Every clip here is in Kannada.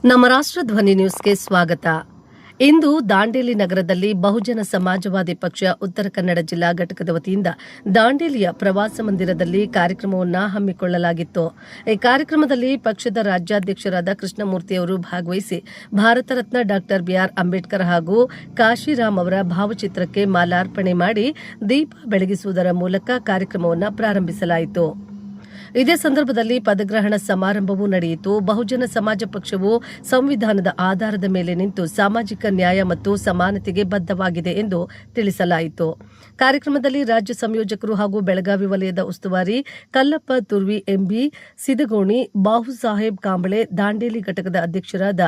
ನಮ್ಮ ರಾಷ್ಟ್ರ ಧ್ವನಿ ನ್ಯೂಸ್ಗೆ ಸ್ವಾಗತ. ಇಂದು ದಾಂಡೇಲಿ ನಗರದಲ್ಲಿ ಬಹುಜನ ಸಮಾಜವಾದಿ ಪಕ್ಷ ಉತ್ತರ ಕನ್ನಡ ಜಿಲ್ಲಾ ಘಟಕದ ವತಿಯಿಂದ ದಾಂಡೇಲಿಯ ಪ್ರವಾಸ ಮಂದಿರದಲ್ಲಿ ಕಾರ್ಯಕ್ರಮವನ್ನು ಹಮ್ಮಿಕೊಳ್ಳಲಾಗಿತ್ತು. ಈ ಕಾರ್ಯಕ್ರಮದಲ್ಲಿ ಪಕ್ಷದ ರಾಜ್ಯಾಧ್ಯಕ್ಷರಾದ ಕೃಷ್ಣಮೂರ್ತಿ ಅವರು ಭಾಗವಹಿಸಿ ಭಾರತ ರತ್ನ ಡಾ ಬಿಆರ್ ಅಂಬೇಡ್ಕರ್ ಹಾಗೂ ಕಾಶಿರಾಮ್ ಅವರ ಭಾವಚಿತ್ರಕ್ಕೆ ಮಾಲಾರ್ಪಣೆ ಮಾಡಿ ದೀಪ ಬೆಳಗಿಸುವುದರ ಮೂಲಕ ಕಾರ್ಯಕ್ರಮವನ್ನು ಪ್ರಾರಂಭಿಸಲಾಯಿತು. ಇದೇ ಸಂದರ್ಭದಲ್ಲಿ ಪದಗ್ರಹಣ ಸಮಾರಂಭವೂ ನಡೆಯಿತು. ಬಹುಜನ ಸಮಾಜ ಪಕ್ಷವು ಸಂವಿಧಾನದ ಆಧಾರದ ಮೇಲೆ ನಿಂತು ಸಾಮಾಜಿಕ ನ್ಯಾಯ ಮತ್ತು ಸಮಾನತೆಗೆ ಬದ್ಧವಾಗಿದೆ ಎಂದು ತಿಳಿಸಲಾಯಿತು. ಕಾರ್ಯಕ್ರಮದಲ್ಲಿ ರಾಜ್ಯ ಸಂಯೋಜಕರು ಹಾಗೂ ಬೆಳಗಾವಿ ವಲಯದ ಉಸ್ತುವಾರಿ ಕಲ್ಲಪ್ಪ ತುರ್ವಿ ಎಂಬಿ, ಸಿದಗೋಣಿ, ಬಾಹುಸಾಹೇಬ್ ಕಾಂಬಳೆ, ದಾಂಡೇಲಿ ಘಟಕದ ಅಧ್ಯಕ್ಷರಾದ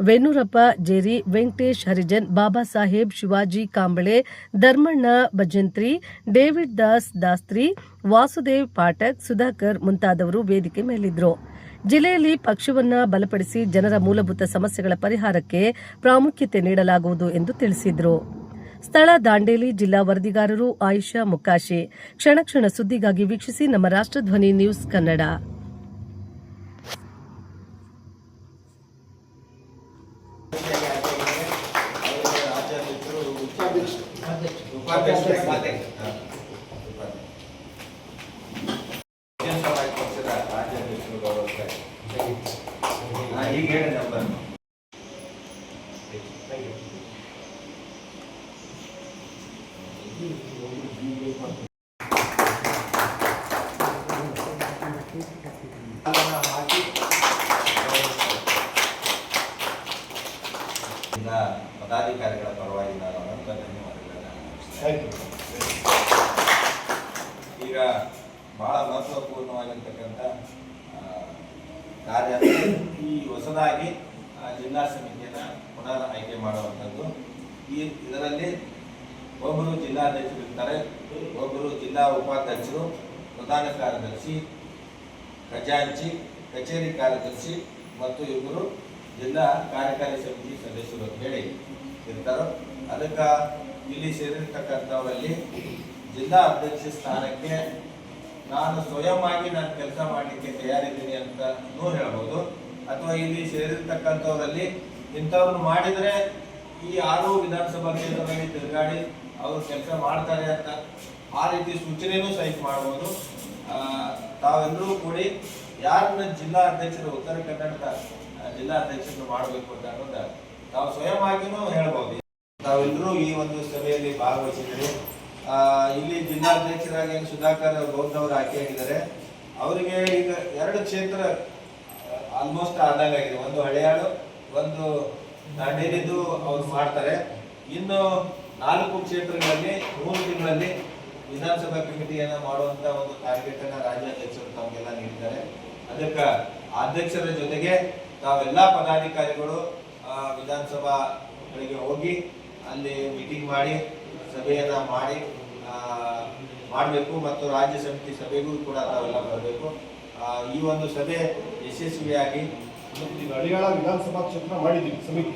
ವೆನ್ನೂರಪ್ಪ ಜೇರಿ, ವೆಂಕಟೇಶ್ ಹರಿಜನ್, ಬಾಬಾ ಸಾಹೇಬ್ ಶಿವಾಜಿ ಕಾಂಬಳೆ, ಧರ್ಮಣ್ಣ ಭಜಂತ್ರಿ, ಡೇವಿಡ್ ದಾಸ್ ದಾಸ್ತ್ರಿ, ವಾಸುದೇವ್ ಪಾಠಕ್, ಸುಧಾಕರ್ ಮುಂತಾದವರು ವೇದಿಕೆ ಮೇಲಿದ್ದರು. ಜಿಲ್ಲೆಯಲ್ಲಿ ಪಕ್ಷವನ್ನು ಬಲಪಡಿಸಿ ಜನರ ಮೂಲಭೂತ ಸಮಸ್ಯೆಗಳ ಪರಿಹಾರಕ್ಕೆ ಪ್ರಾಮುಖ್ಯತೆ ನೀಡಲಾಗುವುದು ಎಂದು ತಿಳಿಸಿದರು. ಸ್ಥಳ ದಾಂಡೇಲಿ. ಜಿಲ್ಲಾ ವರದಿಗಾರರು ಆಯಿಷಾ ಮುಕ್ಕಾಶಿ. ಕ್ಷಣ ಕ್ಷಣ ಸುದ್ದಿಗಾಗಿ ವೀಕ್ಷಿಸಿ ನಮ್ಮ ರಾಷ್ಟ್ರಧ್ವನಿ ನ್ಯೂಸ್ ಕನ್ನಡ. ಪದಾಧಿಕಾರಿಗಳ ಪರವಾಗಿ ನಾನು ಅನಂತ ಧನ್ಯವಾದಗಳನ್ನು. ಈಗ ಬಹಳ ಮಹತ್ವಪೂರ್ಣವಾಗಿರ್ತಕ್ಕಂಥ ಕಾರ್ಯ ಈ ಹೊಸದಾಗಿ ಜಿಲ್ಲಾ ಸಮಿತಿಯನ್ನು ಪುನರ್ ಆಯ್ಕೆ ಮಾಡುವಂಥದ್ದು. ಇದರಲ್ಲಿ ಒಬ್ಬರು ಜಿಲ್ಲಾಧ್ಯಕ್ಷರು ಇರ್ತಾರೆ, ಒಬ್ಬರು ಜಿಲ್ಲಾ ಉಪಾಧ್ಯಕ್ಷರು, ಪ್ರಧಾನ ಕಾರ್ಯದರ್ಶಿ, ಖಜಾಂಚಿ, ಕಚೇರಿ ಕಾರ್ಯದರ್ಶಿ ಮತ್ತು ಇಬ್ಬರು ಜಿಲ್ಲಾ ಕಾರ್ಯಕಾರಿ ಸಮಿತಿ ಸದಸ್ಯರು ಅಂತ ಹೇಳಿ ಇರ್ತಾರೋ. ಅದಕ್ಕೆ ಇಲ್ಲಿ ಸೇರಿರ್ತಕ್ಕಂಥವರಲ್ಲಿ ಜಿಲ್ಲಾ ಅಧ್ಯಕ್ಷ ಸ್ಥಾನಕ್ಕೆ ನಾನು ಸ್ವಯಂ ಆಗಿ ನಾನು ಕೆಲಸ ಮಾಡಲಿಕ್ಕೆ ತಯಾರಿದ್ದೀನಿ ಅಂತ ಹೇಳ್ಬೋದು. ಅಥವಾ ಇಲ್ಲಿ ಸೇರಿರ್ತಕ್ಕಂಥವರಲ್ಲಿ ಇಂಥವ್ರನ್ನು ಮಾಡಿದರೆ ಈ 6 ವಿಧಾನಸಭಾ ಕ್ಷೇತ್ರದಲ್ಲಿ ತಿರುಗಾಡಿ ಅವರು ಕೆಲಸ ಮಾಡ್ತಾರೆ ಅಂತ ಆ ರೀತಿ ಸೂಚನೆಯೂ ಸಹಿತ ಮಾಡ್ಬೋದು. ತಾವೆಲ್ಲರೂ ಕೂಡಿ ಯಾರನ್ನ ಜಿಲ್ಲಾ ಅಧ್ಯಕ್ಷರು ಉತ್ತರ ಕನ್ನಡದ ಜಿಲ್ಲಾ ಅಧ್ಯಕ್ಷರನ್ನು ಮಾಡಬೇಕು ಅಂತ ಅನ್ನೋದು ತಾವು ಸ್ವಯಂ ಆಗಿನೂ ಹೇಳ್ಬೋದು. ತಾವೆಲ್ಲರೂ ಈ ಒಂದು ಸಭೆಯಲ್ಲಿ ಭಾಗವಹಿಸಿದರೆ ಇಲ್ಲಿ ಜಿಲ್ಲಾಧ್ಯಕ್ಷರಾಗಿ ಸುಧಾಕರ್ ಗೌಡ್ನವರು ಆಯ್ಕೆಯಾಗಿದ್ದಾರೆ. ಅವರಿಗೆ ಈಗ 2 ಕ್ಷೇತ್ರ ಆಲ್ಮೋಸ್ಟ್ ಆದಂಗಾಗಿದೆ. ಒಂದು ಹಳೆಯಾಳು, ಒಂದು ದಾಂಡೇಲಿದು ಅವ್ರು ಮಾಡ್ತಾರೆ. ಇನ್ನು 4 ಕ್ಷೇತ್ರಗಳಲ್ಲಿ 3 ತಿಂಗಳಲ್ಲಿ ವಿಧಾನಸಭಾ ಕಮಿಟಿಯನ್ನು ಮಾಡುವಂತ ಒಂದು ಟಾರ್ಗೆಟ್ ಅನ್ನ ರಾಜ್ಯಾಧ್ಯಕ್ಷರು ತಮಗೆಲ್ಲ ನೀಡಿದ್ದಾರೆ. ಅದಕ್ಕೆ ಅಧ್ಯಕ್ಷರ ಜೊತೆಗೆ ತಾವೆಲ್ಲ ಪದಾಧಿಕಾರಿಗಳು ವಿಧಾನಸಭೆಗಳಿಗೆ ಹೋಗಿ ಅಲ್ಲಿ ಮೀಟಿಂಗ್ ಮಾಡಿ ಸಭೆಯನ್ನ ಮಾಡಬೇಕು ಮತ್ತು ರಾಜ್ಯ ಸಮಿತಿ ಸಭೆಗೂ ಕೂಡ ತಾವೆಲ್ಲ ಬರಬೇಕು. ಈ ಒಂದು ಸಭೆ ಯಶಸ್ವಿಯಾಗಿ ಹಳಿಯಾಳ ವಿಧಾನಸಭಾ ಕ್ಷೇತ್ರ ಮಾಡಿದ್ದೀವಿ ಸಮಿತಿ.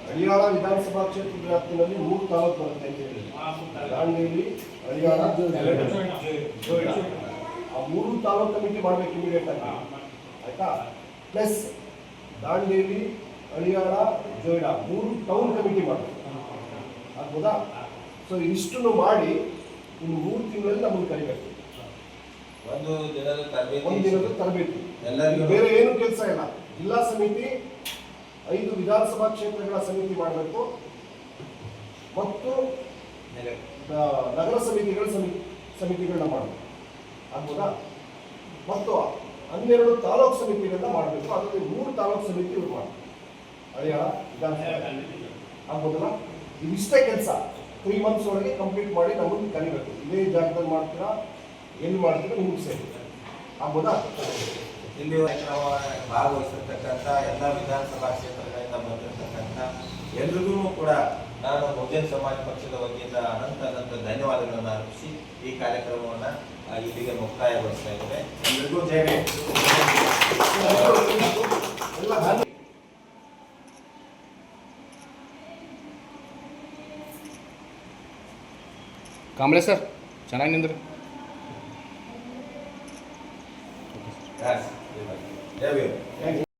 ಹಳಿಯಾಳ ವಿಧಾನಸಭಾ ಕ್ಷೇತ್ರ ವ್ಯಾಪ್ತಿಯಲ್ಲಿ 3 ತಾಲೂಕು ಬರುತ್ತೆ ಅಂತ ಹೇಳಿ, ದಾಂಡೇಲಿ, ಹಳಿಯಾಳ, ಜೋಯಿಡಾ. ಆ 3 ತಾಲೂಕು ಕಮಿಟಿ ಮಾಡಬೇಕು ಇಮಿಡಿಯೇಟ್ ಆಗಿ, ಆಯ್ತಾ? Plus Dandeli, Haliyal, Joida 3 town committee ಮಾಡಬೇಕು, ಆಗ್ಬೋದಾ? ಸೊ ಇಷ್ಟನ್ನು ಮಾಡಿ ಇನ್ನು 3 ತಿಂಗಳಲ್ಲಿ ನಮಗೆ ಕರಿಬೇಕು. ಒಂದು ದಿನದ ತರಬೇತಿ, ಎಲ್ಲರಿಗೂ ಬೇರೆ ಏನು ಕೆಲಸ ಇಲ್ಲ. ಜಿಲ್ಲಾ ಸಮಿತಿ 5 ವಿಧಾನಸಭಾ ಕ್ಷೇತ್ರಗಳ ಸಮಿತಿ ಮಾಡಬೇಕು ಮತ್ತು ನಗರ ಸಮಿತಿಗಳನ್ನ ಮಾಡಬೇಕು, ಆಗ್ಬೋದಾ? ಮತ್ತು 12 ತಾಲೂಕು ಸಮಿತಿಗಳನ್ನ ಮಾಡಬೇಕು. ಅದರಲ್ಲಿ 3 ತಾಲೂಕು ಸಮಿತಿಗಳು ಮಾಡಬೇಕು. ಹಳಿಯಾಳ ವಿಧಾನಸಭಾ ಆಗ್ಬೋದಲ್ಲ? ಇದಿಷ್ಟೇ ಕೆಲಸ 3 ಮಂತ್ಸ್ ಒಳಗೆ ಕಂಪ್ಲೀಟ್ ಮಾಡಿ ನಮಗೆ ಕರಿಬೇಕು. ಇದೇ ಜಾಗದಲ್ಲಿ ಮಾಡ್ತೀರಾ, ಎಲ್ಲಿ ಮಾಡ್ತೀರಾ ನಿಮ್ಗೆ ಸೇರಿ, ಆಗ್ಬೋದಾ? ಇಲ್ಲಿ ಭಾಗವಹಿಸಿರ್ತಕ್ಕಂಥ ಎಲ್ಲ ವಿಧಾನಸಭಾ ಕ್ಷೇತ್ರಗಳಿಂದ ಬಂದಿರತಕ್ಕಂಥ ಎಲ್ರಿಗೂ ಕೂಡ ನಾನು ಬಹುಜನ ಸಮಾಜ ಪಕ್ಷದ ವತಿಯಿಂದ ಅನಂತ ಧನ್ಯವಾದಗಳನ್ನು ಅರ್ಪಿಸಿ ಈ ಕಾರ್ಯಕ್ರಮವನ್ನು ಇಲ್ಲಿಗೆ ಮುಕ್ತಾಯಗೊಳಿಸ್ತಾ ಇದ್ದೇವೆ. ಎಲ್ರಿಗೂ ಜಯ. ಕಾಂಬ್ಳೆ ಸರ್ ಚೆನ್ನಾಗಿ ನಿಂದ್ರಿ. Yes.